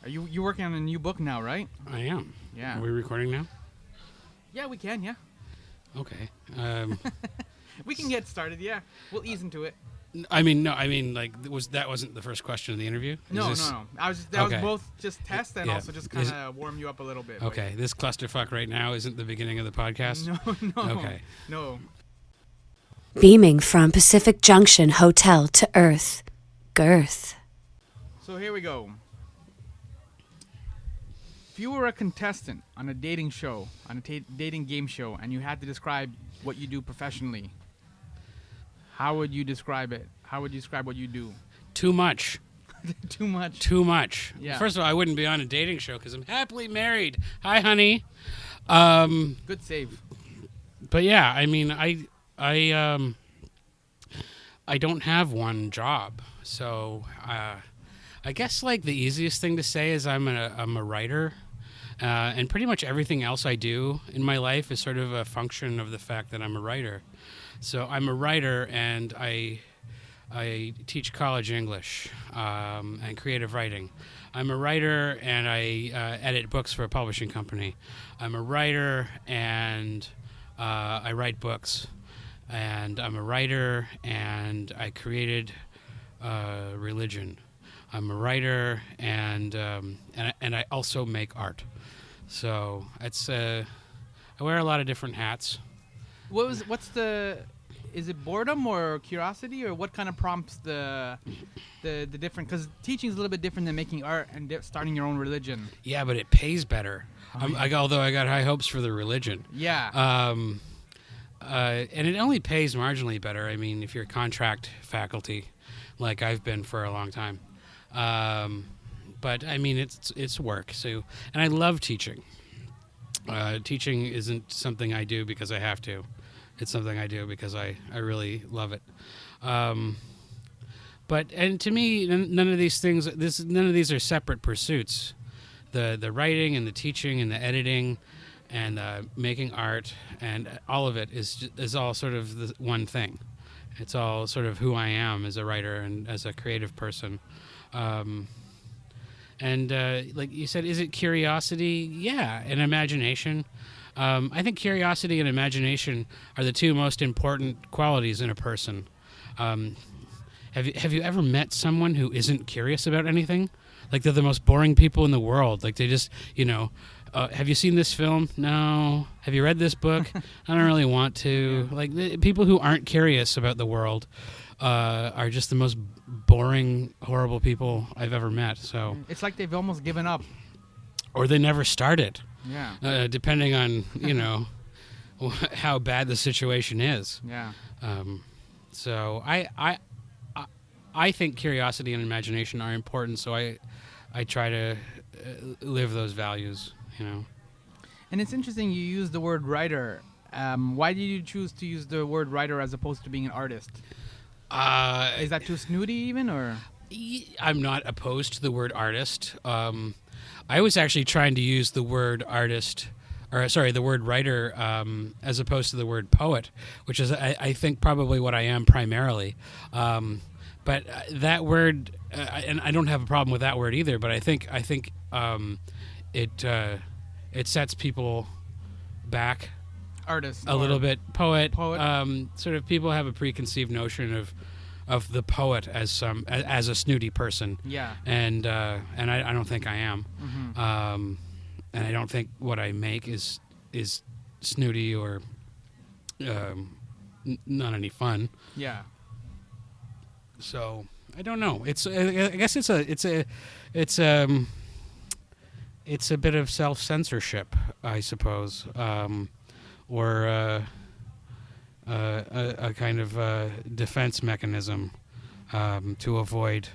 Are you working on a new book now, right? I am. Yeah. Are we recording now? Yeah, we can. Yeah. Okay. We can get started. Yeah. We'll ease into it. That wasn't the first question of the interview? No. That was both just test and Yeah. also just kind of warm you up a little bit. Okay. This clusterfuck right now isn't the beginning of the podcast? No. Okay. No. Beaming from Pacific Junction Hotel to Earth, Girth. So here we go. If you were a contestant on a dating show, on a dating game show, and you had to describe what you do professionally, how would you describe it? How would you describe what you do? Too much. Too much. Too much. Yeah. First of all, I wouldn't be on a dating show because I'm happily married. Hi, honey. Good save. But yeah, I mean, I don't have one job, so I guess like the easiest thing to say is I'm a writer, and pretty much everything else I do in my life is sort of a function of the fact that I'm a writer. So I'm a writer, and I teach college English and creative writing. I'm a writer, and I edit books for a publishing company. I'm a writer, and I write books. And I'm a writer, and I created religion. I'm a writer, and I also make art. So it's I wear a lot of different hats. Is it boredom or curiosity, or what kind of prompts the different? Because teaching is a little bit different than making art and starting your own religion. Yeah, but it pays better. Although I got high hopes for the religion. Yeah. And it only pays marginally better. I mean, if you're contract faculty, like I've been for a long time. But I mean, it's work. So, and I love teaching. Teaching isn't something I do because I have to. It's something I do because I really love it. And to me, none of these are separate pursuits. The writing and the teaching and the editing and making art and all of it is all sort of the one thing. It's all sort of who I am as a writer and as a creative person. Like you said, is it curiosity? Yeah, and imagination. I think curiosity and imagination are the two most important qualities in a person. Have you ever met someone who isn't curious about anything? Like they're the most boring people in the world. Like they just, have you seen this film? No. Have you read this book? I don't really want to. Yeah. Like people who aren't curious about the world are just the most boring, horrible people I've ever met. So it's like they've almost given up, or they never started. Yeah. Depending on how bad the situation is. Yeah. So I think curiosity and imagination are important. So I try to live those values. And it's interesting you use the word writer. Why did you choose to use the word writer as opposed to being an artist? Is that too snooty even, or? I'm not opposed to the word artist. I was actually trying to use the word artist, the word writer, as opposed to the word poet, which is, I think, probably what I am primarily. But that word, and I don't have a problem with that word either. But I think it sets people back. Artist. A little bit. Poet. Poet. Sort of people have a preconceived notion of the poet as a snooty person. Yeah. And I don't think I am. Mm-hmm. And I don't think what I make is snooty or not any fun. Yeah. So I don't know. I guess it's a bit of self-censorship, I suppose, or a kind of defense mechanism to avoid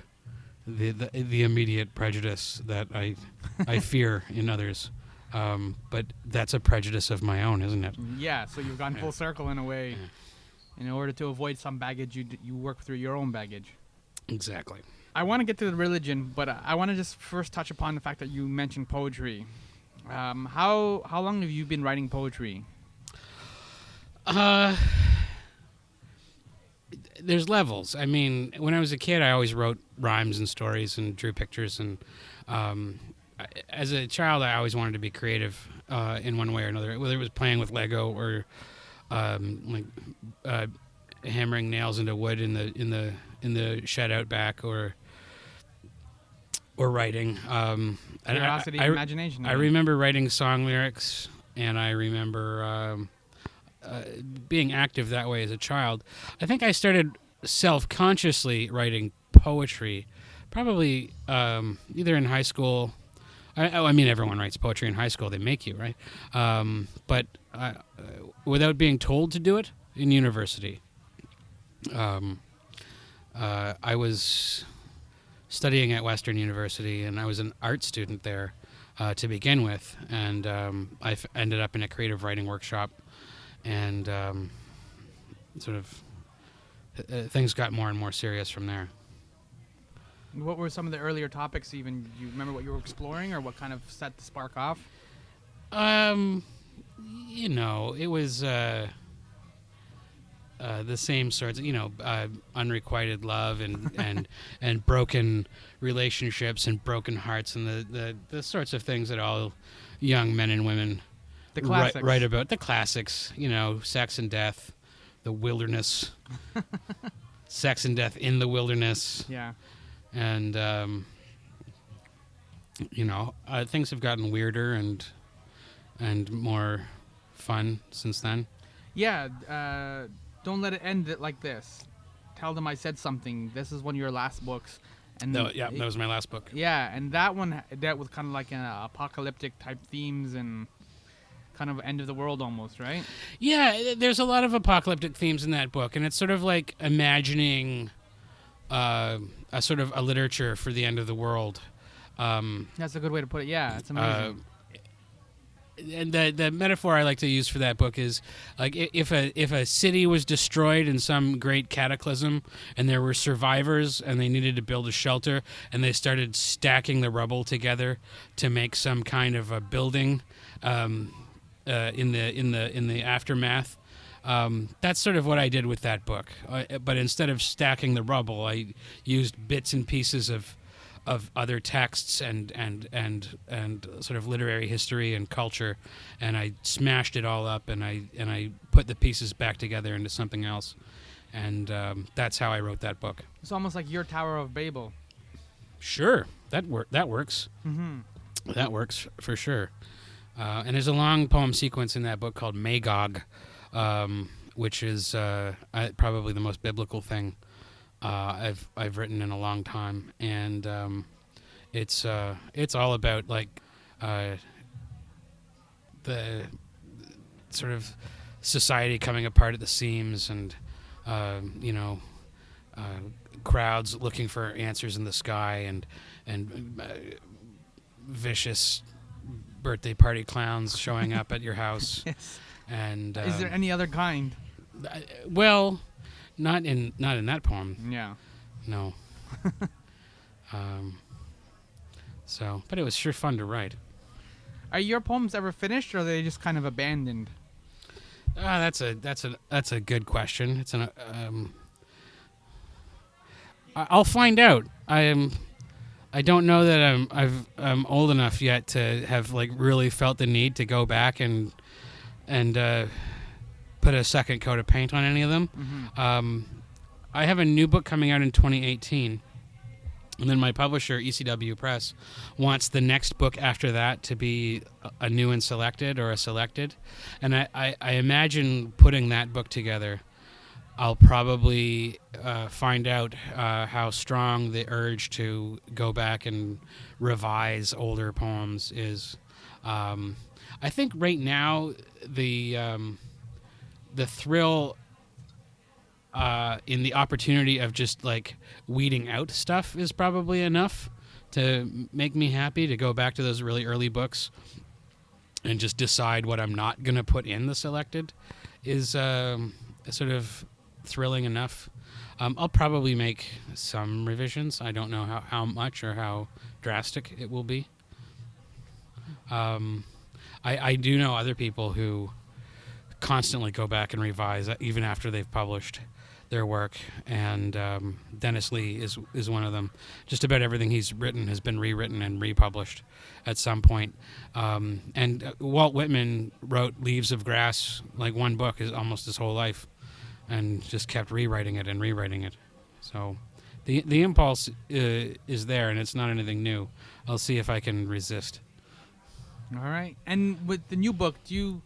the immediate prejudice that I fear in others. But that's a prejudice of my own, isn't it? Yeah. So you've gone full circle in a way. Yeah. In order to avoid some baggage, you work through your own baggage. Exactly. I want to get to the religion, but I want to just first touch upon the fact that you mentioned poetry. How long have you been writing poetry? There's levels. I mean, when I was a kid, I always wrote rhymes and stories and drew pictures, and As a child, I always wanted to be creative in one way or another, whether it was playing with Lego or hammering nails into wood in the shed out back, or writing. Curiosity, imagination. I remember writing song lyrics, and I remember being active that way as a child. I think I started self-consciously writing poetry, probably either in high school. I mean, everyone writes poetry in high school. They make you, right? But without being told to do it in university. I was studying at Western University, and I was an art student there to begin with, and ended up in a creative writing workshop, and sort of things got more and more serious from there. What were some of the earlier topics even? Do you remember what you were exploring, or what kind of set the spark off? It was the same sorts, unrequited love and broken relationships and broken hearts, and the sorts of things that all young men and women write about. The classics, sex and death, the wilderness, sex and death in the wilderness. Yeah. And, things have gotten weirder and more fun since then. Yeah. Don't let it end like this. Tell them I said something. This is one of your last books. And that was my last book. Yeah, and that one dealt with kind of like an apocalyptic type themes and kind of end of the world almost, right? Yeah, there's a lot of apocalyptic themes in that book, and it's sort of like imagining a sort of a literature for the end of the world. That's a good way to put it. Yeah, it's amazing. And the metaphor I like to use for that book is like if a city was destroyed in some great cataclysm and there were survivors and they needed to build a shelter and they started stacking the rubble together to make some kind of a building in the aftermath. That's sort of what I did with that book. But instead of stacking the rubble, I used bits and pieces of other texts and sort of literary history and culture, and I smashed it all up, and I put the pieces back together into something else, and that's how I wrote that book. It's almost like your Tower of Babel. Sure, that works. Mm-hmm. That works for sure. And there's a long poem sequence in that book called Magog, which is probably the most biblical thing I've written in a long time, and it's all about like the sort of society coming apart at the seams, and crowds looking for answers in the sky, and vicious birthday party clowns showing up at your house. Yes. And is there any other kind? Well. Not in that poem. Yeah. No. But it was sure fun to write. Are your poems ever finished, or are they just kind of abandoned? That's a good question. It's I'll find out. I don't know that I'm old enough yet to have like really felt the need to go back and put a second coat of paint on any of them. Mm-hmm. I have a new book coming out in 2018, and then my publisher, ECW Press, wants the next book after that to be a new and selected or a selected. And I imagine putting that book together, I'll probably find out how strong the urge to go back and revise older poems is. I think right now the thrill in the opportunity of just like weeding out stuff is probably enough to make me happy to go back to those really early books and just decide what I'm not going to put in the selected is sort of thrilling enough. I'll probably make some revisions. I don't know how much or how drastic it will be. I do know other people who constantly go back and revise even after they've published their work, and Dennis Lee is one of them. Just about everything he's written has been rewritten and republished at some point. And Walt Whitman wrote Leaves of Grass, like one book, is almost his whole life, and just kept rewriting it and rewriting it. So the impulse is there, and it's not anything new. I'll see if I can resist. All right. And with the new book, do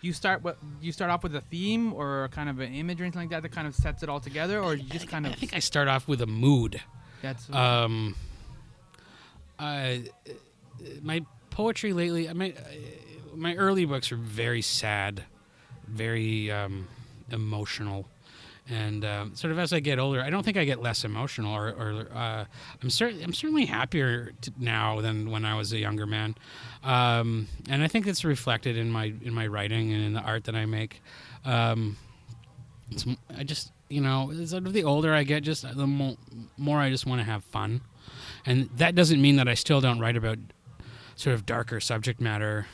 you start off with a theme or kind of an image or anything like that kind of sets it all together, or you just kind of? I think I start off with a mood. That's. My poetry lately, my early books are very sad, very emotional, and sort of as I get older, I don't think I get less emotional, or I'm certainly happier now than when I was a younger man, and I think it's reflected in my writing and in the art that I make. I just, sort of the older I get, just the more I just want to have fun, and that doesn't mean that I still don't write about sort of darker subject matter,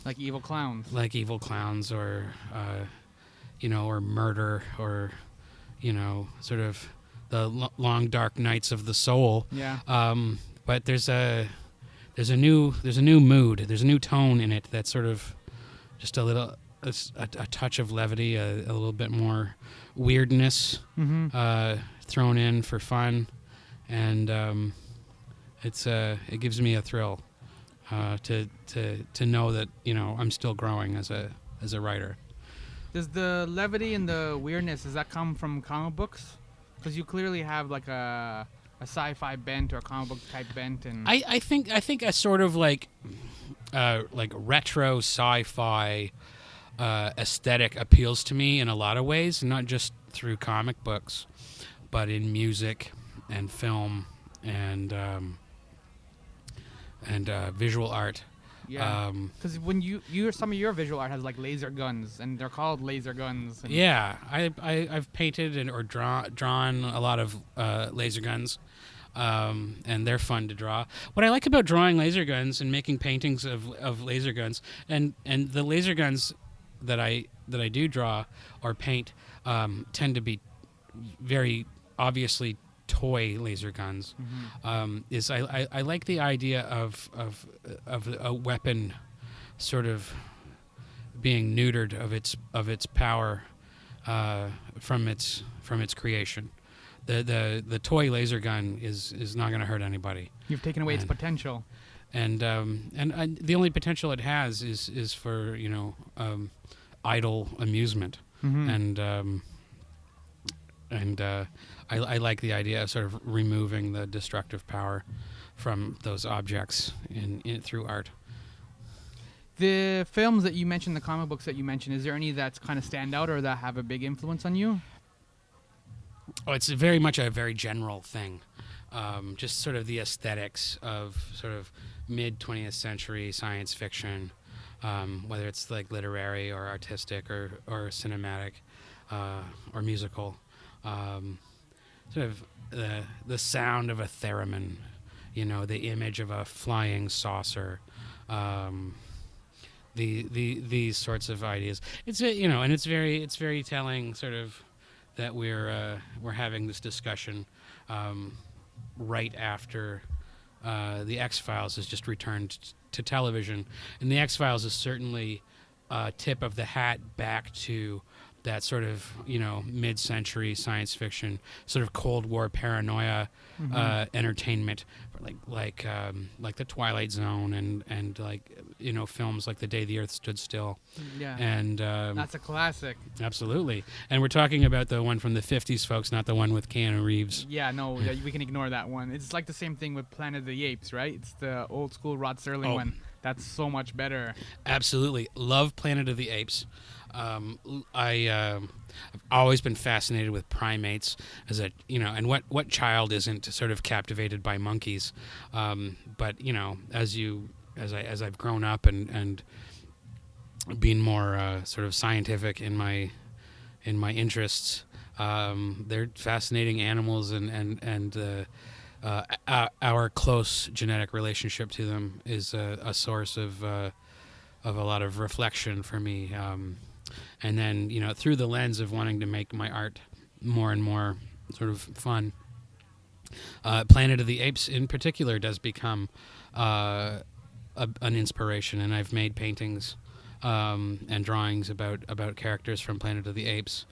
like evil clowns, or or murder, or sort of the long dark nights of the soul. Yeah. But there's a new mood, there's a new tone in it that's sort of just a touch of levity, a little bit more weirdness thrown in for fun, and it gives me a thrill to know that I'm still growing as a writer. Does the levity and the weirdness, does that come from comic books? Because you clearly have like a sci-fi bent or a comic book type bent, and I think a sort of like retro sci-fi aesthetic appeals to me in a lot of ways, not just through comic books, but in music and film and visual art. yeah. Because when some of your visual art has like laser guns, and they're called laser guns. And Yeah, I've painted or drawn a lot of laser guns, and they're fun to draw. What I like about drawing laser guns and making paintings of laser guns, and the laser guns that I do draw or paint tend to be very obviously toy laser guns. Is I like the idea of a weapon sort of being neutered of its power from its creation. The toy laser gun is not going to hurt anybody. You've taken away its potential. And the only potential it has is for idle amusement. And I like the idea of sort of removing the destructive power from those objects through art. The films that you mentioned, the comic books that you mentioned, is there any that's kind of stand out or that have a big influence on you? Oh, it's very much a very general thing. Just sort of the aesthetics of sort of mid-20th century science fiction, whether it's like literary or artistic or cinematic or musical. Sort of the sound of a theremin, the image of a flying saucer, these sorts of ideas. It's and it's very telling, sort of, that we're having this discussion right after the X-Files has just returned to television, and the X-Files is certainly a tip of the hat back to that sort of mid-century science fiction, sort of Cold War paranoia entertainment, like the Twilight Zone and like films like The Day the Earth Stood Still. Yeah, and that's a classic. Absolutely, and we're talking about the one from the 50s, folks, not the one with Keanu Reeves. Yeah, no, we can ignore that one. It's like the same thing with Planet of the Apes, right? It's the old school Rod Serling one. That's so much better. Absolutely, love Planet of the Apes. I've always been fascinated with primates and what child isn't sort of captivated by monkeys, but as I've grown up and been more sort of scientific in my interests, they're fascinating animals, and our close genetic relationship to them is a source of a lot of reflection for me. And then, through the lens of wanting to make my art more and more sort of fun. Planet of the Apes, in particular, does become an inspiration, and I've made paintings and drawings about characters from Planet of the Apes,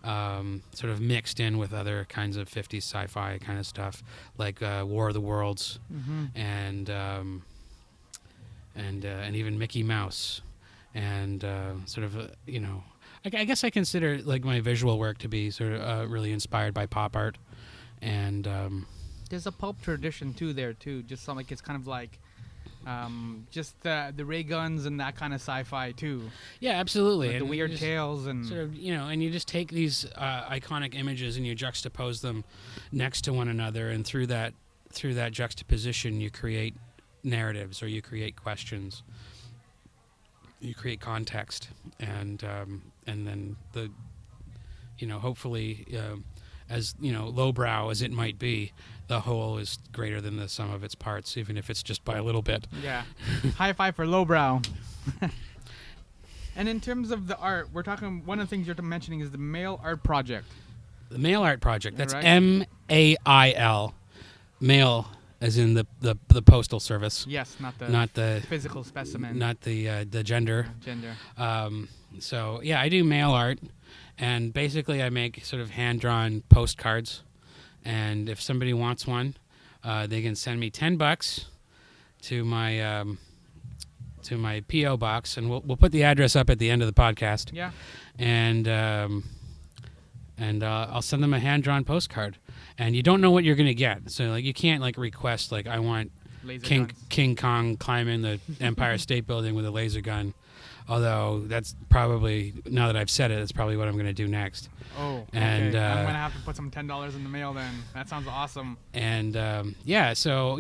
sort of mixed in with other kinds of 50s sci-fi kind of stuff, like War of the Worlds, and even Mickey Mouse, and sort of I guess I consider like my visual work to be sort of really inspired by pop art, and there's a pulp tradition too there too. Just something like it's kind of like just the ray guns and that kind of sci-fi too. Yeah, absolutely. Like and the weird tales and sort of and you just take these iconic images and you juxtapose them next to one another, and through that juxtaposition you create narratives, or you create questions, you create context, and then the hopefully as lowbrow as it might be, the whole is greater than the sum of its parts, even if it's just by a little bit. Yeah. High five for lowbrow. And in terms of the art, we're talking, one of the things you're mentioning is the Mail Art Project. The Mail Art Project. That's right. MAIL. Mail as in the postal service. Yes, not the physical specimen. Not the gender. Gender. So yeah, I do mail art, and basically I make sort of hand-drawn postcards, and if somebody wants one, they can send me $10 to my P.O. box, and we'll put the address up at the end of the podcast. Yeah. And I'll send them a hand-drawn postcard, and you don't know what you're going to get. So like you can't like request like I want King Kong climbing the Empire State Building with a laser gun. Although that's probably, now that I've said it, that's probably what I'm going to do next. Oh, okay. And I'm going to have to put some $10 in the mail then. That sounds awesome. And yeah, so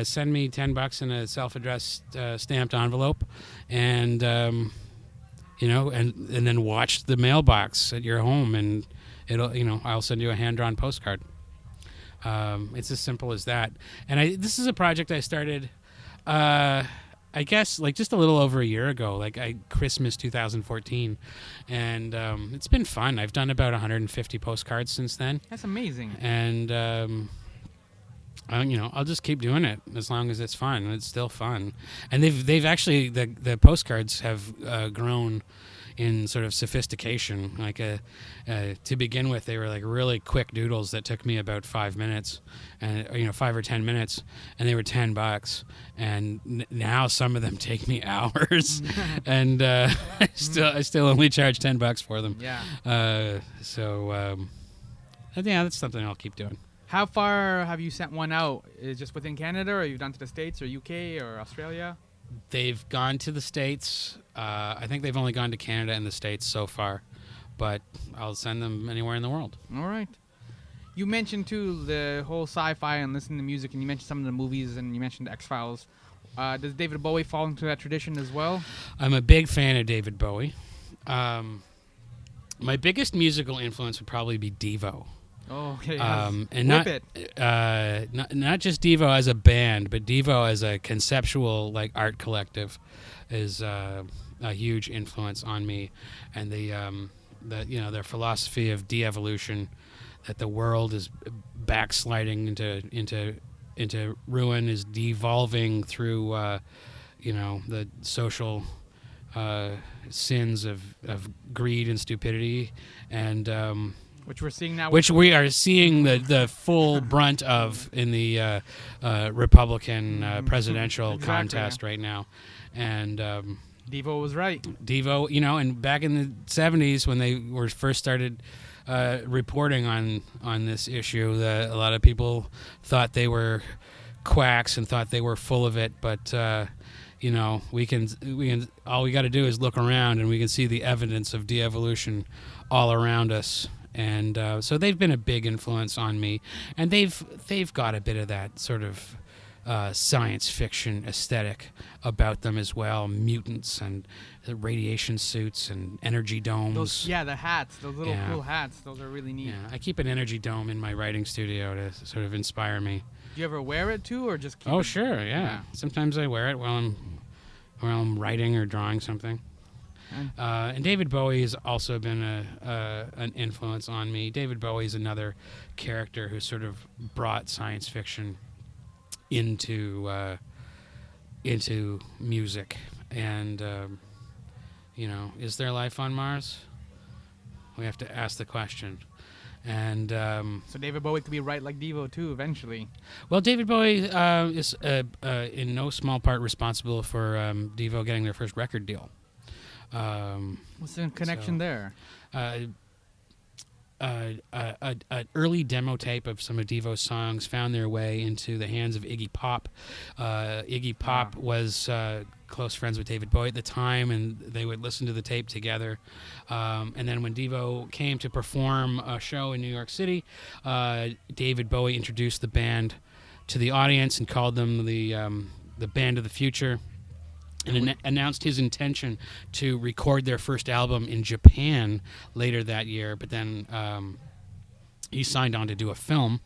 send me $10 in a self-addressed stamped envelope, and and then watch the mailbox at your home, and I'll send you a hand-drawn postcard. It's as simple as that. And this is a project I started. I guess like just a little over a year ago, like Christmas 2014, and it's been fun. I've done about 150 postcards since then. That's amazing. And I'll just keep doing it as long as it's fun. It's still fun, and they've actually the postcards have grown in sort of sophistication. Like to begin with, they were like really quick doodles that took me about 5 minutes, and 5 or 10 minutes, and they were $10. And now some of them take me hours, and I still only charge $10 for them. Yeah. So that's something I'll keep doing. How far have you sent one out? Is it just within Canada, or you've done to the States, or UK, or Australia? They've gone to the States. I think they've only gone to Canada and the States so far, but I'll send them anywhere in the world. All right. You mentioned, too, the whole sci-fi and listening to music, and you mentioned some of the movies, and you mentioned X-Files. Does David Bowie fall into that tradition as well? I'm a big fan of David Bowie. My biggest musical influence would probably be Devo. Oh, okay. And not just Devo as a band, but Devo as a conceptual like art collective is a huge influence on me, and their philosophy of de-evolution, that the world is backsliding into ruin, is devolving through the social sins of greed and stupidity, and which we're seeing now. Which we are seeing the full brunt of in the Republican presidential contest right now. And Devo was right. Devo, and back in the 70s when they were first started reporting on this issue, a lot of people thought they were quacks and thought they were full of it. But we can all we got to do is look around, and we can see the evidence of de-evolution all around us. And so they've been a big influence on me, and they've got a bit of that sort of science fiction aesthetic about them as well. Mutants and the radiation suits and energy domes. The hats, those little cool hats. Those are really neat. Yeah, I keep an energy dome in my writing studio to sort of inspire me. Do you ever wear it too, or just keep it? Sure, yeah. Sometimes I wear it while I'm writing or drawing something. And David Bowie has also been an influence on me. David Bowie is another character who sort of brought science fiction into music. And is there life on Mars? We have to ask the question. And so David Bowie could be right like Devo too eventually. Well, David Bowie is in no small part responsible for Devo getting their first record deal. What's the connection there? An early demo tape of some of Devo's songs found their way into the hands of Iggy Pop. Iggy Pop was close friends with David Bowie at the time, and they would listen to the tape together. And then when Devo came to perform a show in New York City, David Bowie introduced the band to the audience and called them the band of the future, and announced his intention to record their first album in Japan later that year. But then he signed on to do a film,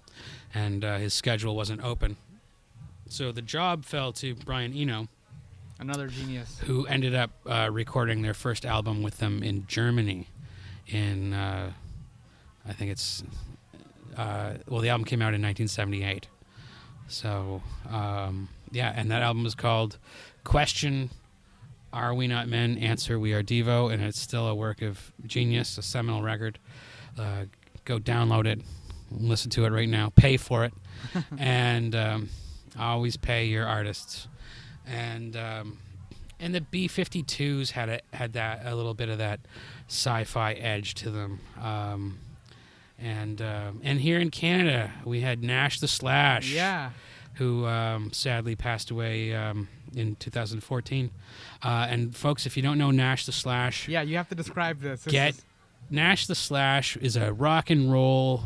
and his schedule wasn't open. So the job fell to Brian Eno, another genius, who ended up recording their first album with them in Germany in, I think it's, the album came out in 1978. So, and that album was called Question, Are We Not Men? Answer, We Are Devo, and it's still a work of genius, a seminal record. Go download it, listen to it right now, pay for it, and always pay your artists. And the B-52s had a little bit of that sci-fi edge to them. And here in Canada, we had Nash the Slash. Yeah. Who sadly passed away in 2014. And folks, if you don't know Nash the Slash, yeah, you have to describe this. Nash the Slash is a rock and roll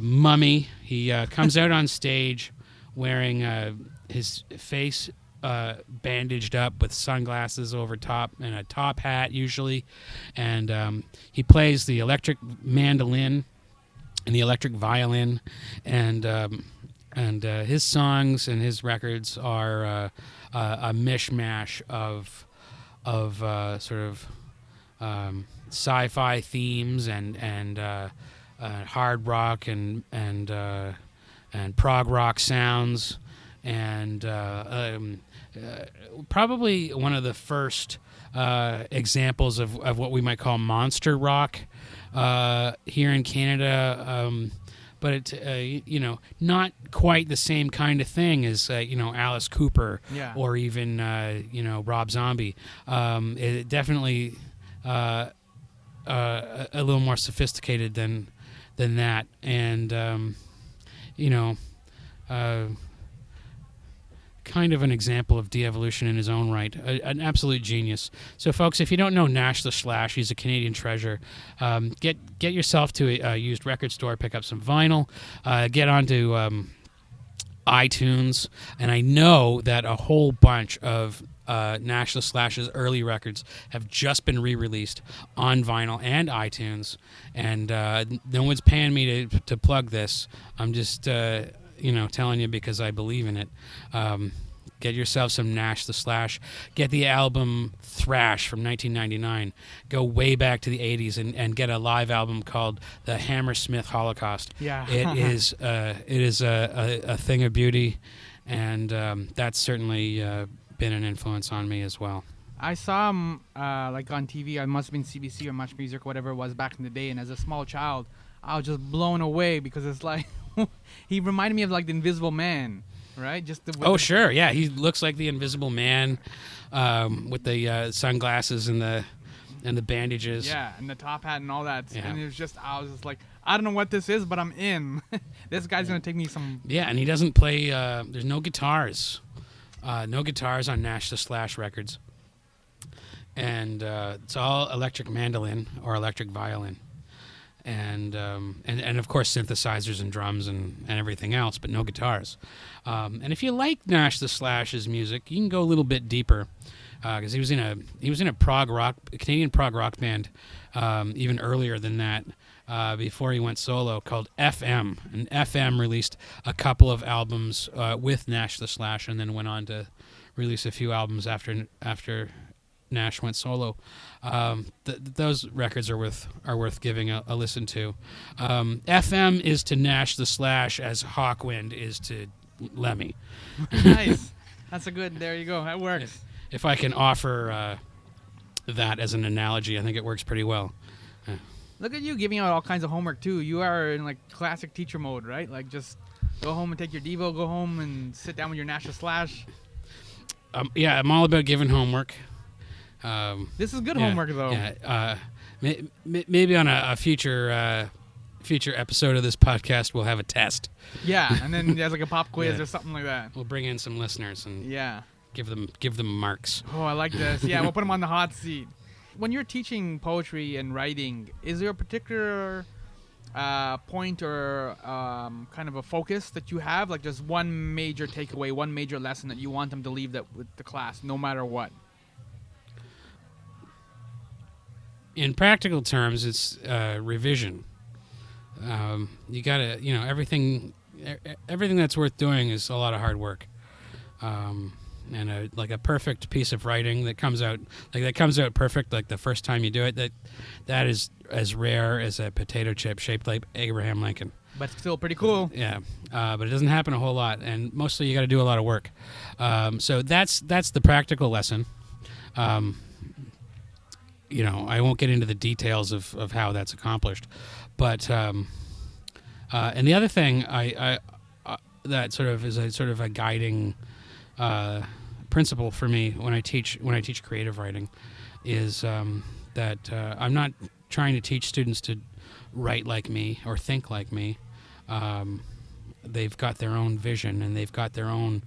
mummy. He comes out on stage wearing his face bandaged up with sunglasses over top and a top hat usually, and he plays the electric mandolin and the electric violin, and his songs and his records are a mishmash of sort of sci-fi themes and hard rock and prog rock sounds, and probably one of the first examples of what we might call monster rock here in Canada. But it, not quite the same kind of thing as Alice Cooper, or even Rob Zombie. It definitely a little more sophisticated than that, and kind of an example of de-evolution in his own right, an absolute genius. So, folks, if you don't know Nash the Slash, he's a Canadian treasure. Get yourself to a used record store, pick up some vinyl, get onto iTunes, and I know that a whole bunch of Nash the Slash's early records have just been re-released on vinyl and iTunes, and no one's paying me to plug this. I'm just telling you because I believe in it. Get yourself some Nash the Slash. Get the album Thrash from 1999. Go way back to the 80s and get a live album called The Hammersmith Holocaust. Yeah. It is a thing of beauty, and that's certainly been an influence on me as well. I saw him like on TV. It must have been CBC or Much Music, whatever it was back in the day. And as a small child, I was just blown away because it's like he reminded me of like the Invisible Man, right? Sure, yeah. He looks like the Invisible Man with the sunglasses and the bandages. Yeah, and the top hat and all that. Yeah. And it was just, I was just like, I don't know what this is, but I'm in. This guy's gonna take me some. Yeah, and he doesn't play. There's no guitars. No guitars on Nash the Slash records. And it's all electric mandolin or electric violin. And of course synthesizers and drums and everything else, but no guitars. And if you like Nash the Slash's music, you can go a little bit deeper, because he was in a Canadian prog rock band even earlier than that, before he went solo, called FM. And FM released a couple of albums with Nash the Slash, and then went on to release a few albums after Nash went solo. Those records are worth giving a listen to. FM is to Nash the Slash as Hawkwind is to Lemmy. Nice. That's a good. There you go. That works. If I can offer that as an analogy, I think it works pretty well. Look at you giving out all kinds of homework too. You are in like classic teacher mode, right? Like just go home and take your Devo, go home and sit down with your Nash the Slash. Yeah, I'm all about giving homework. This is good homework, though. Yeah, maybe on a future episode of this podcast, we'll have a test. Yeah, and then there's like a pop quiz or something like that. We'll bring in some listeners and give them marks. Oh, I like this. Yeah, we'll put them on the hot seat. When you're teaching poetry and writing, is there a particular point or kind of a focus that you have? Like just one major takeaway, one major lesson that you want them to leave that with the class, no matter what? In practical terms, it's revision. You gotta, everything that's worth doing is a lot of hard work. And a perfect piece of writing that comes out perfect, like the first time you do it, that is as rare as a potato chip shaped like Abraham Lincoln. But still pretty cool. Yeah, but it doesn't happen a whole lot, and mostly you got to do a lot of work. So that's the practical lesson. I won't get into the details of how that's accomplished, but and the other thing that sort of is a guiding principle for me when I teach creative writing is that I'm not trying to teach students to write like me or think like me. They've got their own vision and they've got their own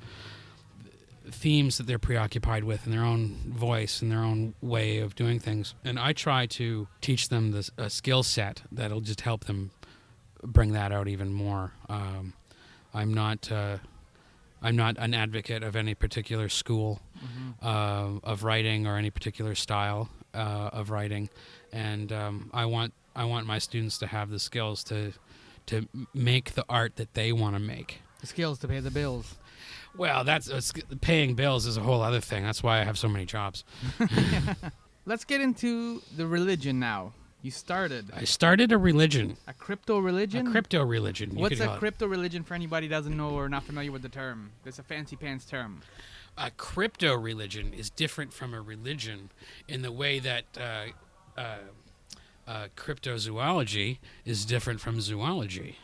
themes that they're preoccupied with and their own voice and their own way of doing things. And I try to teach them a skill set that'll just help them bring that out even more. I'm not an advocate of any particular school of writing or any particular style of writing, and I want my students to have the skills to make the art that they want to make. The skills to pay the bills. Well, paying bills is a whole other thing. That's why I have so many jobs. Let's get into the religion now. I started a religion. A crypto religion? A crypto religion. What's a crypto religion for anybody who doesn't know or not familiar with the term? It's a fancy pants term. A crypto religion is different from a religion in the way that cryptozoology is different from zoology.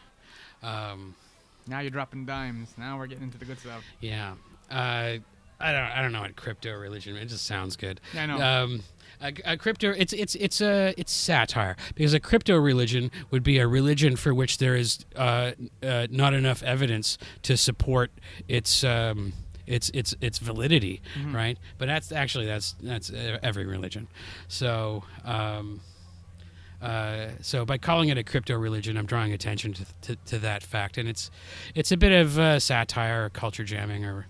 Now you're dropping dimes. Now we're getting into the good stuff. Yeah. I don't know what crypto religion. It just sounds good. Yeah, I know. A crypto, it's satire, because a crypto religion would be a religion for which there is not enough evidence to support its validity, right? But that's every religion. So so by calling it a crypto religion, I'm drawing attention to that fact, and it's a bit of satire or culture jamming or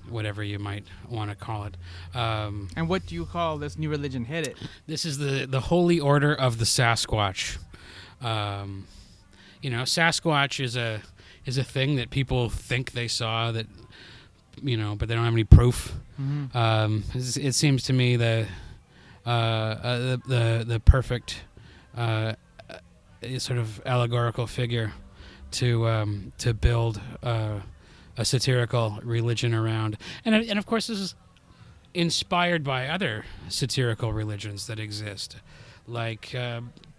whatever you might want to call it. And what do you call this new religion? Hit it. This is the Holy Order of the Sasquatch. Sasquatch is a thing that people think they saw that, but they don't have any proof. It seems to me the perfect sort of allegorical figure to build a satirical religion around, and of course this is inspired by other satirical religions that exist, like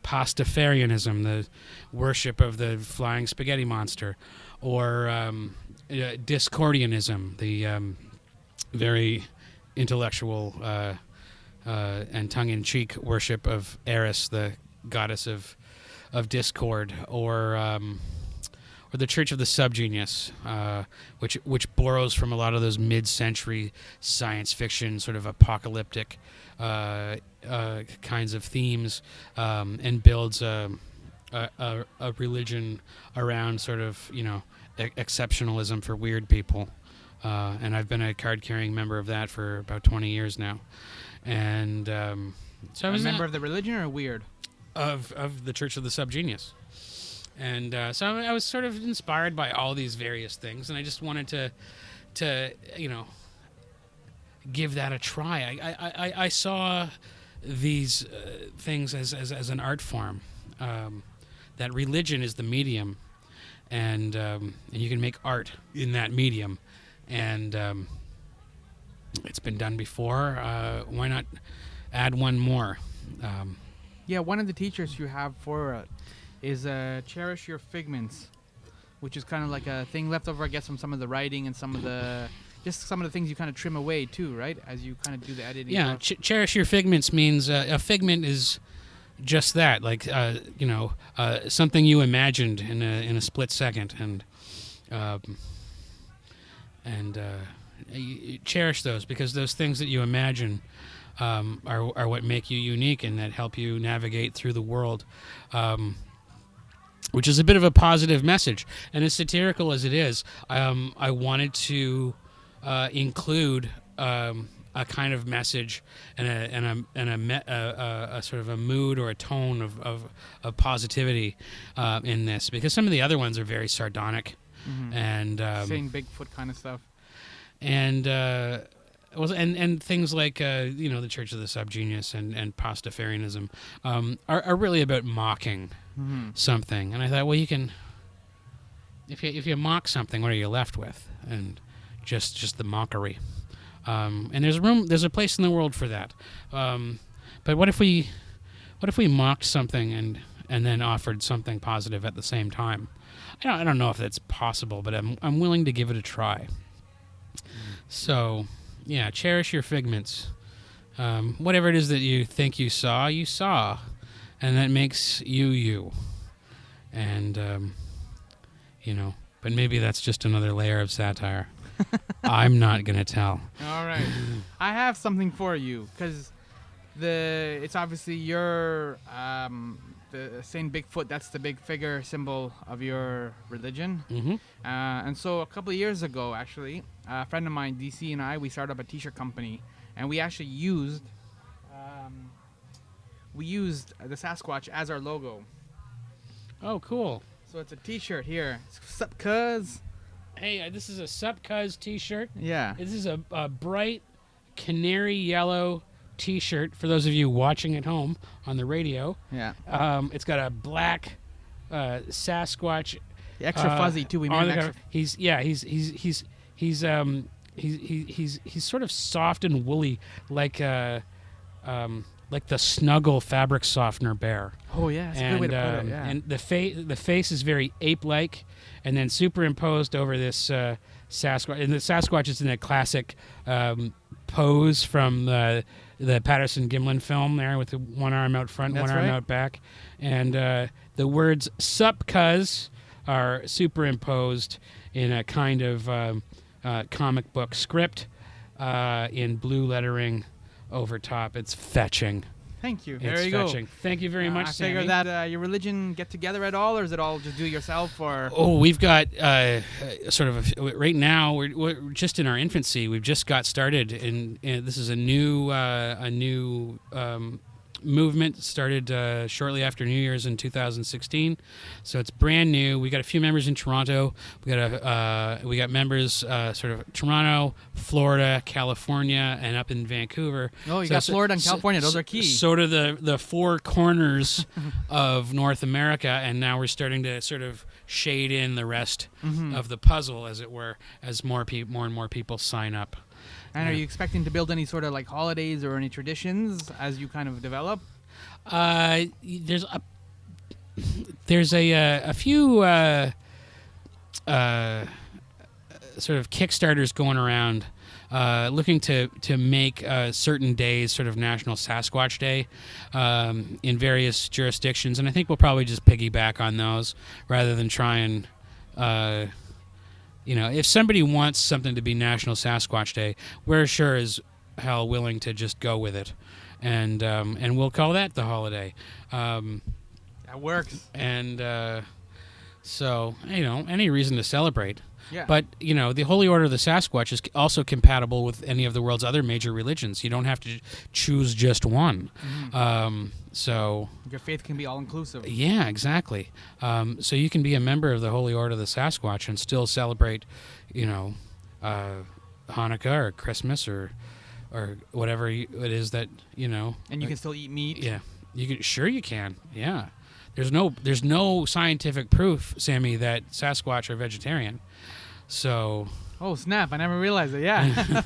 Pastafarianism, the worship of the flying spaghetti monster, or Discordianism, the very intellectual and tongue-in-cheek worship of Eris, the goddess of discord, or the Church of the Subgenius, which borrows from a lot of those mid-century science fiction, sort of apocalyptic kinds of themes, and builds a religion around sort of exceptionalism for weird people. And I've been a card-carrying member of that for about 20 years now. And so I was a member of the religion or weird? Of the Church of the Subgenius. And so I was sort of inspired by all these various things, and I just wanted to give that a try. I saw these things as an art form. That religion is the medium, and you can make art in that medium, and it's been done before. Why not add one more? Yeah, one of the teachers you have for it is cherish your figments, which is kind of like a thing left over, I guess, from some of the writing and some of the things you kind of trim away too, right? As you kind of do the editing. Yeah, cherish your figments means a figment is just that, like something you imagined in a split second, and you cherish those, because those things that you imagine are what make you unique and that help you navigate through the world, which is a bit of a positive message. And as satirical as it is, I wanted to include a kind of message and a sort of a mood or a tone of positivity in this, because some of the other ones are very sardonic and saying Bigfoot kind of stuff, and things like the Church of the Subgenius and Pastafarianism are really about mocking something. And I thought, well, you can, if you mock something, what are you left with? And just the mockery. And there's a place in the world for that. But what if we mocked something and then offered something positive at the same time? I don't know if that's possible, but I'm willing to give it a try. So, yeah, cherish your figments. Whatever it is that you think you saw, and that makes you. And but maybe that's just another layer of satire. I'm not gonna tell. All right, I have something for you, because it's obviously your the Saint Bigfoot. That's the big figure symbol of your religion. And so a couple of years ago, actually, a friend of mine, DC, and we started up a T-shirt company, and we actually used the Sasquatch as our logo. Oh, cool. So it's a T-shirt here. Sup, cuz? Hey, this is a Sup Cuz T-shirt. Yeah. This is a bright canary yellow T-shirt for those of you watching at home on the radio. Yeah. It's got a black Sasquatch. Extra fuzzy too. We made extra. He's sort of soft and woolly, like the Snuggle fabric softener bear. Oh yeah, that's a good way to put it. Yeah. And the face is very ape-like, and then superimposed over this Sasquatch. And the Sasquatch is in a classic pose from the Patterson Gimlin film there, with the one arm out front, That's one arm right. out back, and the words "Sup Cuz" are superimposed in a kind of comic book script in blue lettering over top. It's fetching. Thank you. It's There you fetching. go. Thank you very much, I Sammy. figure that your religion get together at all, or is it all just do it yourself? Or Oh, we've got sort of right now. We're just in our infancy. We've just got started, and this is a new movement. Started shortly after New Year's in 2016, so it's brand new. We got a few members in Toronto. We got members sort of Toronto, Florida, California, and up in Vancouver. Oh, you got Florida and California. Those are key. Sort of the four corners of North America, and now we're starting to sort of shade in the rest of the puzzle, as it were, as more and more people sign up. And are you expecting to build any sort of like holidays or any traditions as you kind of develop? There's a few sort of Kickstarters going around, looking to make certain days sort of National Sasquatch Day in various jurisdictions, and I think we'll probably just piggyback on those rather than try and. If somebody wants something to be National Sasquatch Day, we're sure as hell willing to just go with it, and we'll call that the holiday. That works. And so any reason to celebrate. Yeah. But the Holy Order of the Sasquatch is also compatible with any of the world's other major religions. You don't have to choose just one. So Your faith can be all inclusive. yeah, exactly. So you can be a member of the Holy Order of the Sasquatch and still celebrate, Hanukkah or Christmas or or whatever it is that And you can still eat meat. Yeah, you can. Yeah, there's no scientific proof, Sammy, that Sasquatch are vegetarian. So. Oh snap! I never realized it. Yeah.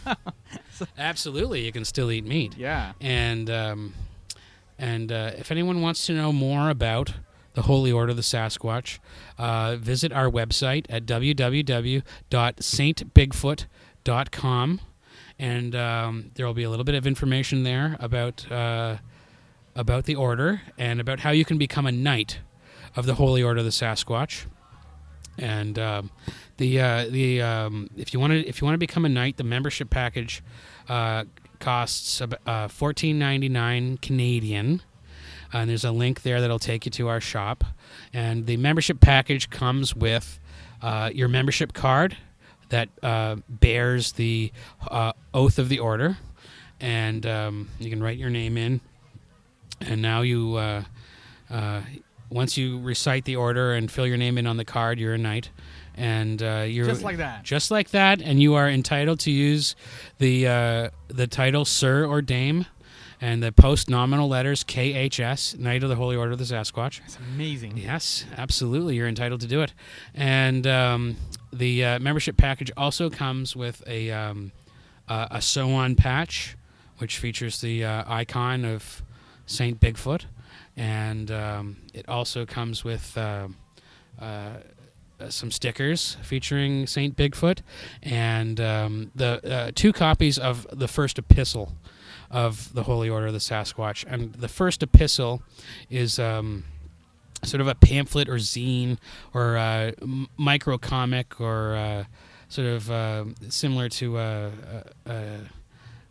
Absolutely, you can still eat meat. Yeah. And if anyone wants to know more about the Holy Order of the Sasquatch, visit our website at www.saintbigfoot.com, and there will be a little bit of information there about the order and about how you can become a knight of the Holy Order of the Sasquatch. And if you want to become a knight, the membership package costs $14.99 Canadian, and there's a link there that'll take you to our shop. And the membership package comes with your membership card that bears the oath of the order, and you can write your name in. And now you. Once you recite the order and fill your name in on the card, you're a knight, and you're just like that. Just like that, and you are entitled to use the title Sir or Dame, and the post-nominal letters KHS, Knight of the Holy Order of the Sasquatch. That's amazing. Yes, absolutely, you're entitled to do it. And the membership package also comes with a sew-on patch, which features the icon of Saint Bigfoot. And it also comes with some stickers featuring Saint Bigfoot, and the 2 copies of the first epistle of the Holy Order of the Sasquatch. And the first epistle is sort of a pamphlet or zine or micro comic or sort of similar to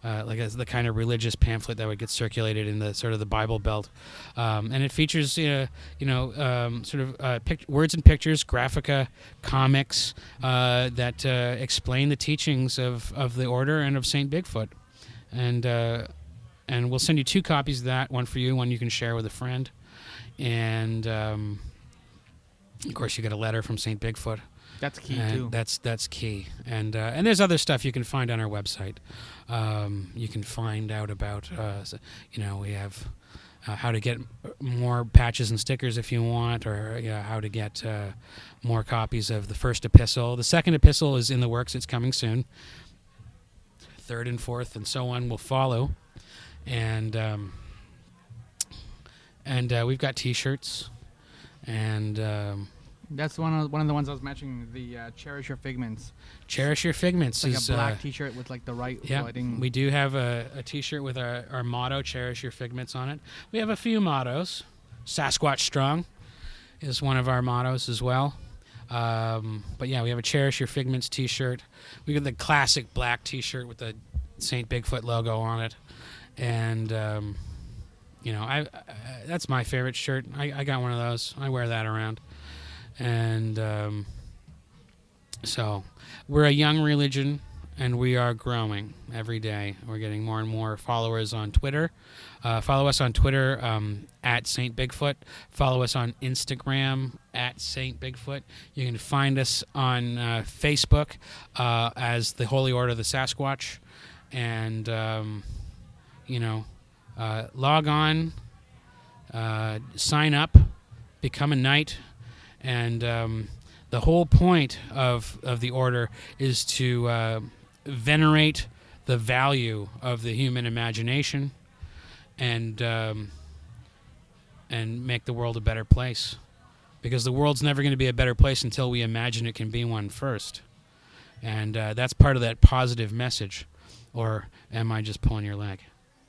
the kind of religious pamphlet that would get circulated in the sort of the Bible Belt, and it features sort of words and pictures, graphica, comics that explain the teachings of the order and of Saint Bigfoot, and we'll send you 2 copies of that, one for you, one you can share with a friend, and of course you get a letter from Saint Bigfoot. That's key and too. That's key, and there's other stuff you can find on our website. You can find out about we have how to get more patches and stickers if you want, or how to get more copies of the first epistle. The second epistle is in the works; it's coming soon. 3rd and 4th, and so on will follow, and we've got T-shirts, and. That's one of the ones I was mentioning. The Cherish Your Figments. Cherish Your Figments it's like is a black T-shirt with like the right writing. We do have a T-shirt with our motto, Cherish Your Figments, on it. We have a few mottos. Sasquatch Strong is one of our mottos as well. But yeah, we have a Cherish Your Figments T-shirt. We got the classic black T-shirt with the Saint Bigfoot logo on it, and that's my favorite shirt. I got one of those. I wear that around. And so we're a young religion, and we are growing every day. We're getting more and more followers on Twitter. Follow us on Twitter at Saint Bigfoot. Follow us on Instagram at Saint Bigfoot. You can find us on Facebook as the Holy Order of the Sasquatch. And, log on, sign up, become a knight. And the whole point of the order is to venerate the value of the human imagination and make the world a better place. Because the world's never going to be a better place until we imagine it can be one first. And that's part of that positive message. Or am I just pulling your leg?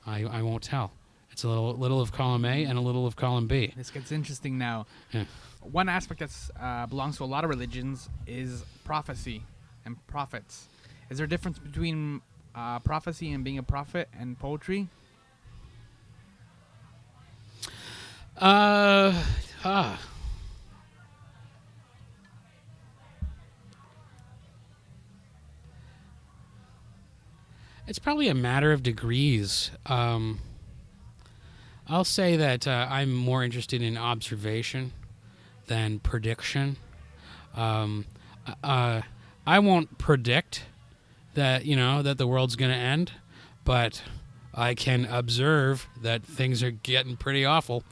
I won't tell. It's a little of column A and a little of column B. This gets interesting now. Yeah. One aspect that belongs to a lot of religions is prophecy and prophets. Is there a difference between prophecy and being a prophet and poetry? It's probably a matter of degrees. I'll say that I'm more interested in observation than prediction. I won't predict that that the world's going to end, but I can observe that things are getting pretty awful.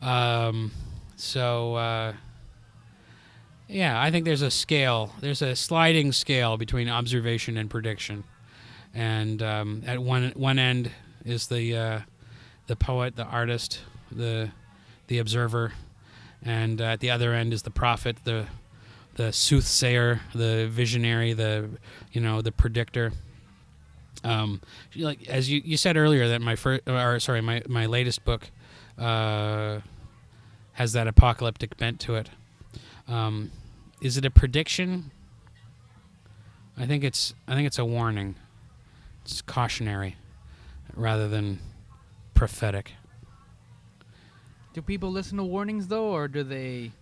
Yeah, I think there's a scale. There's a sliding scale between observation and prediction, and at one end is the poet, the artist, the observer, and at the other end is the prophet, the soothsayer, the visionary, the predictor. Like as you said earlier that my latest book has that apocalyptic bent to it. Is it a prediction? I think it's a warning. It's cautionary rather than prophetic. Do people listen to warnings though, or do they?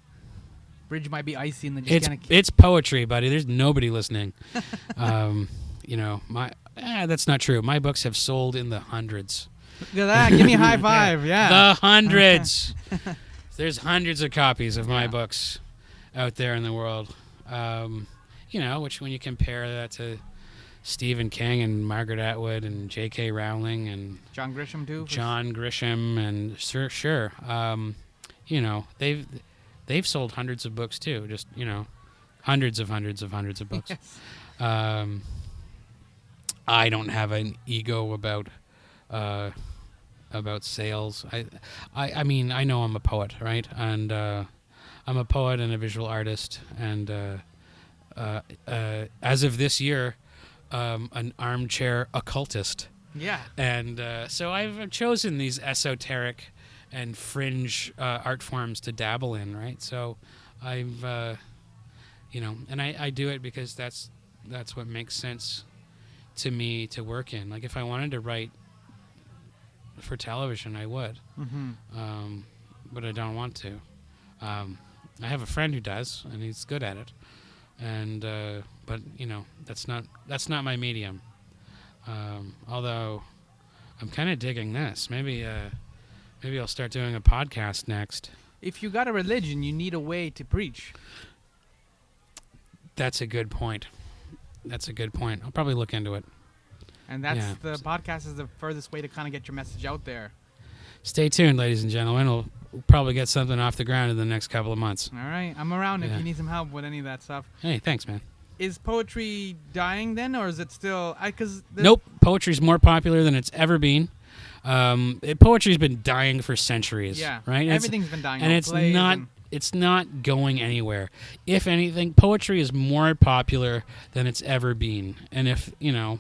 Bridge might be icy and they just kind of. It's poetry, buddy. There's nobody listening. That's not true. My books have sold in the hundreds. Look at that! Give me a high five. Yeah. The hundreds. There's hundreds of copies of my books out there in the world. Which when you compare that to Stephen King and Margaret Atwood and J.K. Rowling and John Grisham too. John Grisham and sure. They've sold hundreds of books too. Just hundreds of books. Yes. I don't have an ego about sales. I mean I know I'm a poet, right? And I'm a poet and a visual artist, and as of this year, an armchair occultist. Yeah. And so I've chosen these esoteric and fringe art forms to dabble in, right? So I've, and I do it because that's what makes sense to me to work in. Like if I wanted to write for television, I would, but I don't want to. I have a friend who does, and he's good at it, and but that's not my medium. Although I'm kind of digging this. Maybe I'll start doing a podcast next. If you got a religion, you need a way to preach. That's a good point. I'll probably look into it. And that's the podcast is the furthest way to kind of get your message out there. Stay tuned, ladies and gentlemen. We'll probably get something off the ground in the next couple of months. All right. I'm around if you need some help with any of that stuff. Hey, thanks, man. Is poetry dying then, or is it still... Nope. Poetry's more popular than it's ever been. Poetry's been dying for centuries. Yeah. Right? Everything's been dying. And it's not going anywhere. If anything, poetry is more popular than it's ever been. And if the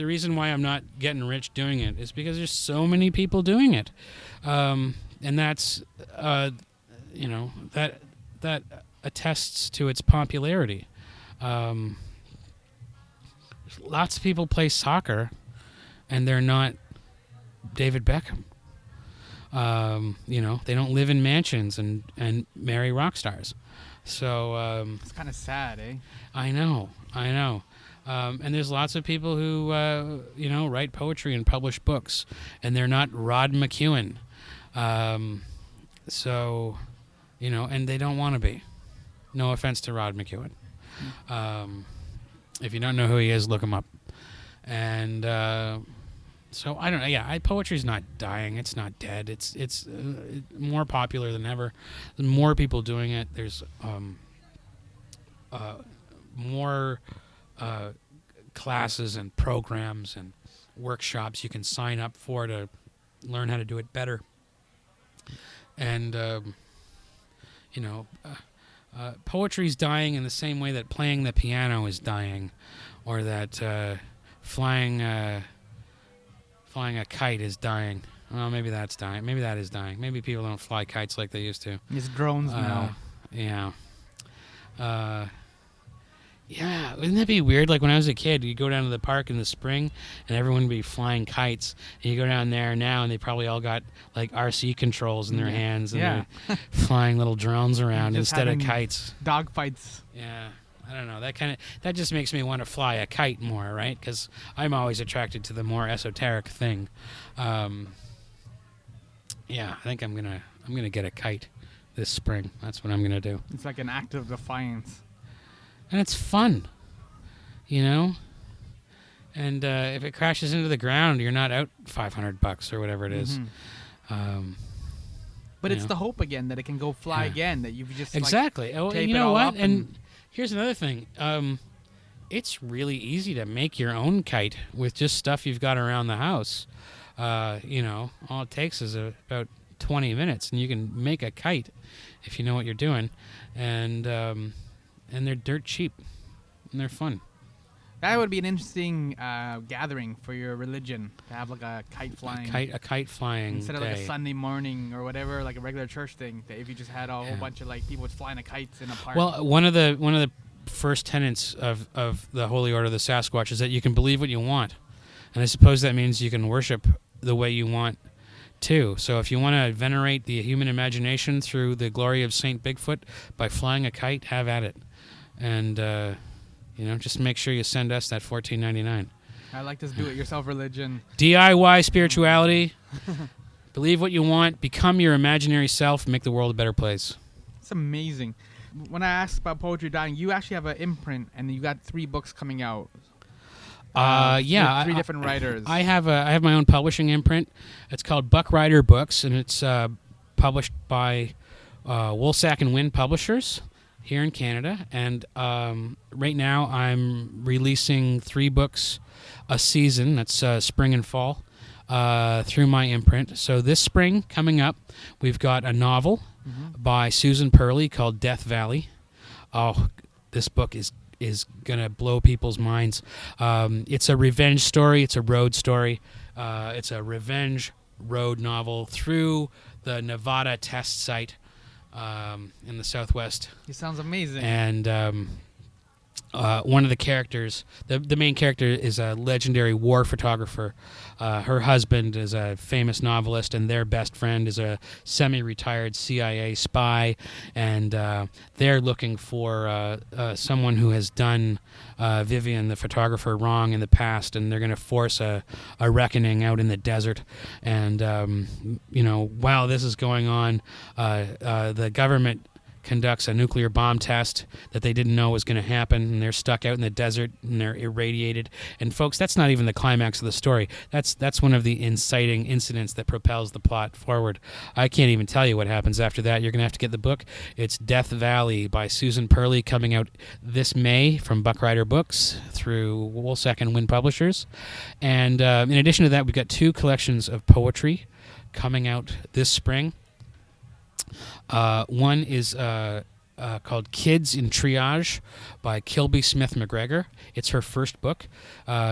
reason why I'm not getting rich doing it is because there's so many people doing it, and that's that attests to its popularity. Lots of people play soccer, and they're not David Beckham. They don't live in mansions and marry rock stars. So it's kind of sad, eh? I know. And there's lots of people who, write poetry and publish books, and they're not Rod McEwen. And they don't want to be. No offense to Rod McEwen. If you don't know who he is, look him up. And so I don't know. Yeah, poetry's not dying. It's not dead. It's more popular than ever. There's more people doing it. There's more classes and programs and workshops you can sign up for to learn how to do it better. And poetry's dying in the same way that playing the piano is dying, or that flying a kite is dying. Well, maybe that's dying. Maybe that is dying. Maybe people don't fly kites like they used to. It's drones now. Yeah. Yeah, wouldn't that be weird? Like when I was a kid, you go down to the park in the spring, and everyone would be flying kites. And you go down there now, and they probably all got like RC controls in their hands, and they're flying little drones around instead of kites. Dog fights. Yeah, I don't know. That just makes me want to fly a kite more, right? Because I'm always attracted to the more esoteric thing. Yeah, I think I'm gonna get a kite this spring. That's what I'm gonna do. It's like an act of defiance. And it's fun, And if it crashes into the ground, you're not out $500 or whatever it is. But it's the hope again that it can go fly again. That you've just exactly. Like, oh, tape you it know all what? up And here's another thing. It's really easy to make your own kite with just stuff you've got around the house. All it takes is about 20 minutes, and you can make a kite if you know what you're doing. And they're dirt cheap, and they're fun. That would be an interesting gathering for your religion to have like a kite flying. A kite flying instead of day. like a Sunday morning or whatever, like a regular church thing. That if you just had a whole bunch of like people flying a kites in a park. Well, one of the first tenets of the Holy Order of the Sasquatch is that you can believe what you want, and I suppose that means you can worship the way you want too. So if you want to venerate the human imagination through the glory of Saint Bigfoot by flying a kite, have at it, and just make sure you send us that $14.99. I like this do-it-yourself religion. DIY spirituality. Believe what you want. Become your imaginary self. Make the world a better place. It's amazing. When I asked about Poetry Dying, you actually have an imprint, and you got 3 books coming out. Yeah, with 3 different writers. I have my own publishing imprint. It's called Buck Rider Books, and it's published by Woolsack and Wind Publishers here in Canada. And right now I'm releasing 3 books a season. That's spring and fall through my imprint. So this spring coming up, we've got a novel by Susan Purley called Death Valley. Oh, this book is going to blow people's minds. It's a revenge story. It's a road story. It's a revenge road novel through the Nevada test site in the Southwest. It sounds amazing. And one of the characters, the main character, is a legendary war photographer. Her husband is a famous novelist, and their best friend is a semi-retired CIA spy. And they're looking for someone who has done Vivian, the photographer, wrong in the past, and they're going to force a reckoning out in the desert. And, while this is going on, the government conducts a nuclear bomb test that they didn't know was going to happen, and they're stuck out in the desert, and they're irradiated. And folks, that's not even the climax of the story. That's one of the inciting incidents that propels the plot forward. I can't even tell you what happens after that. You're going to have to get the book. It's Death Valley by Susan Purley, coming out this May from Buck Rider Books through Woolsack and Wind Publishers. And in addition to that, we've got 2 collections of poetry coming out this spring. One is called Kids in Triage by Kilby Smith McGregor. It's her first book.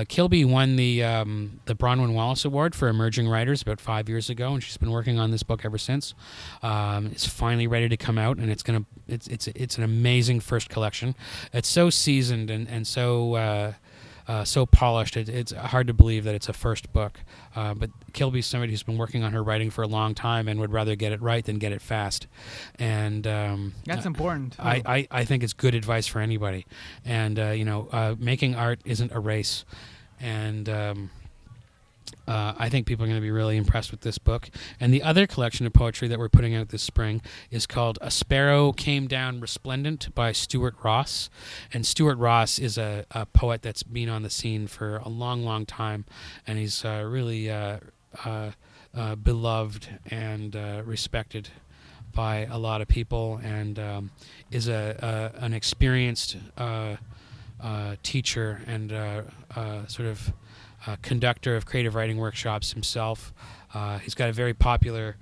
Kilby won the Bronwyn Wallace Award for Emerging Writers about 5 years ago, and she's been working on this book ever since. It's finally ready to come out, and it's an amazing first collection. It's so seasoned and so polished. It's hard to believe that it's a first book. But Kilby's somebody who's been working on her writing for a long time and would rather get it right than get it fast. And that's important. I think it's good advice for anybody. And making art isn't a race. And I think people are going to be really impressed with this book. And the other collection of poetry that we're putting out this spring is called A Sparrow Came Down Resplendent by Stuart Ross. And Stuart Ross is a poet that's been on the scene for a long, long time. And he's really beloved and respected by a lot of people, and is an experienced teacher and sort of conductor of creative writing workshops himself. He's got a very popular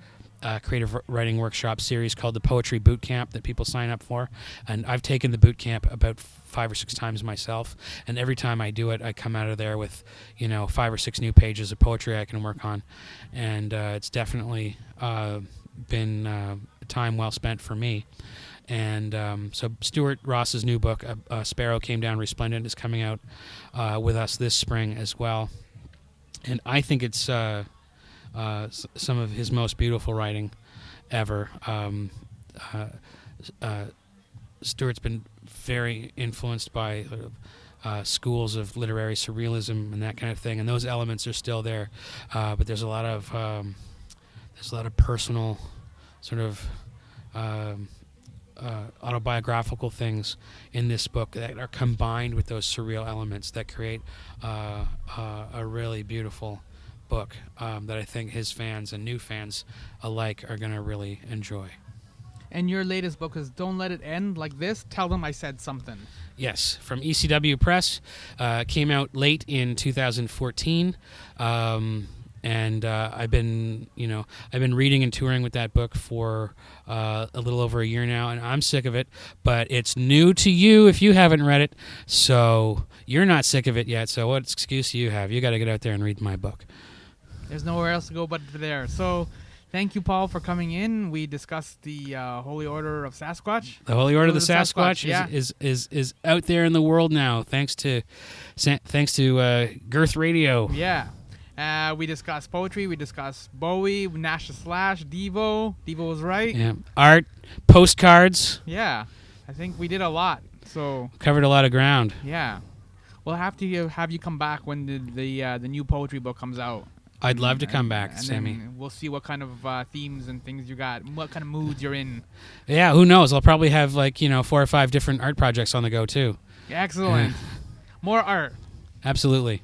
creative writing workshop series called the Poetry Boot Camp that people sign up for, and I've taken the boot camp about 5 or 6 times myself, and every time I do it I come out of there with 5 or 6 new pages of poetry I can work on, and it's definitely been time well spent for me. And so Stuart Ross's new book, A Sparrow Came Down Resplendent, is coming out with us this spring as well. And I think it's some of his most beautiful writing ever. Stuart's been very influenced by schools of literary surrealism and that kind of thing, and those elements are still there. But there's a lot of personal sort of autobiographical things in this book that are combined with those surreal elements that create a really beautiful book that I think his fans and new fans alike are going to really enjoy. And your latest book is Don't Let It End Like This. Tell them I said something. Yes, from ECW Press. Came out late in 2014. And I've been reading and touring with that book for a little over a year now, and I'm sick of it. But it's new to you if you haven't read it, so you're not sick of it yet. So what excuse do you have? You got to get out there and read my book. There's nowhere else to go but there. So thank you, Paul, for coming in. We discussed the Holy Order of Sasquatch. The Holy Order of the Sasquatch yeah. is out there in the world now, thanks to Girth Radio. Yeah. We discussed poetry. We discussed Bowie, Nash the Slash, Devo. Devo was right. Yeah. Art, postcards. Yeah. I think we did a lot. So covered a lot of ground. Yeah. We'll have to have you come back when the new poetry book comes out. I'd love to come back, and Sammy. Then we'll see what kind of themes and things you got, what kind of moods you're in. Yeah, who knows? I'll probably have 4 or 5 different art projects on the go too. Excellent. More art. Absolutely.